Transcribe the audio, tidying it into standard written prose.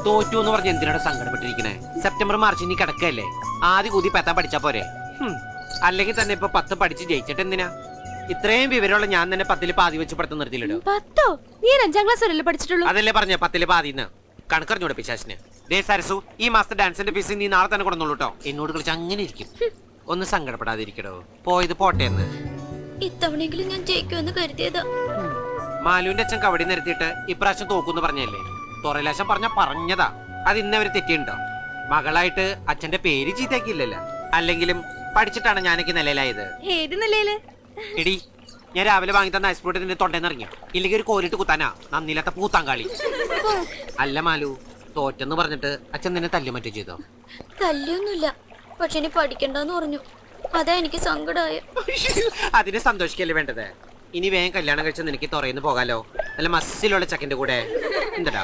തോറ്റു എന്ന് പറഞ്ഞ് എന്തിനാണ് സങ്കടപ്പെട്ടിരിക്കണേ? സെപ്റ്റംബർ മാർച്ച് ഇനി കിടക്കല്ലേ, ആദ്യ കൂതി പെത്താൻ പഠിച്ചാ പോരെ? അല്ലെങ്കിൽ തന്നെ ഇപ്പൊ 10 പഠിച്ച് ജയിച്ചിട്ട് എന്തിനാ? ഇത്രയും വിവരമുള്ള ഞാൻ തന്നെ 10ൽ പാതി വെച്ച് പഠിത്തം നിർത്തിയില്ലടോ. 10ഓ? നീ 5ാം ക്ലാസ് വരെയല്ലേ പഠിച്ചിട്ടുള്ളൂ? അതല്ലേ പറഞ്ഞ 10ൽ പാതിന്ന്. കണക്കറിഞ്ഞൂടെ പിശാശിന്? ദേ സരസു, ഈ മാസത്തെ ഡാൻസിന്റെ ഫീസ് നീ നാളെ തന്നെ കൊടുന്നുള്ളൂ കേട്ടോ. എന്നോട് കളിച്ച് അങ്ങനെ ഇരിക്കും. ഒന്ന് സങ്കടപ്പെടാതിരിക്കടോ, പോയത് പോട്ടെ എന്ന്. ഇത്തവണെങ്കിലും ഞാൻ ജയിക്കുമെന്ന് കരുതിയതാ. മാലുവിന്റെ അച്ഛൻ കവടി നിരത്തിയിട്ട് ഇപ്രാവശ്യം തോക്കൂന്ന് പറഞ്ഞല്ലേ? തുറലാശം പറഞ്ഞതാ. അത് ഇന്നവര് തെറ്റിയുണ്ടോ? മകളായിട്ട് അച്ഛന്റെ പേര് ചീത്തയാക്കിയില്ലല്ലോ. അല്ലെങ്കിലും പഠിച്ചിട്ടാണ് ഞാനൊക്കെ നിലയിലായത്. ഏത് നിലയില്? എടി, ഞാൻ രാവിലെ വാങ്ങി തന്ന ഐസ് ഫ്രൂട്ട് നിന്റെ തൊണ്ടേന്ന് ഇറങ്ങിയ, ഇല്ലെങ്കിൽ ഒരു കോലിട്ട് കുത്താനാ നന്ദിയില്ലാത്ത പൂത്താങ്കാളി. അല്ല മാലു, തോറ്റെന്ന് പറഞ്ഞിട്ട് അച്ഛൻ നിന്നെ തല്ലു മറ്റു ചെയ്തോ? തല്ലൊന്നുമില്ല, പക്ഷെ ഇനി പഠിക്കണ്ടെന്ന് പറഞ്ഞു. അതാ എനിക്ക് സങ്കടമായ. അതിന് സന്തോഷിക്കല്ലേ വേണ്ടത്? ഇനി വേഗം കല്യാണം കഴിച്ച് നിനക്ക് തുറയുന്നു പോകാലോ, നല്ല മസ്സിലുള്ള ചക്കന്റെ കൂടെ. എന്താ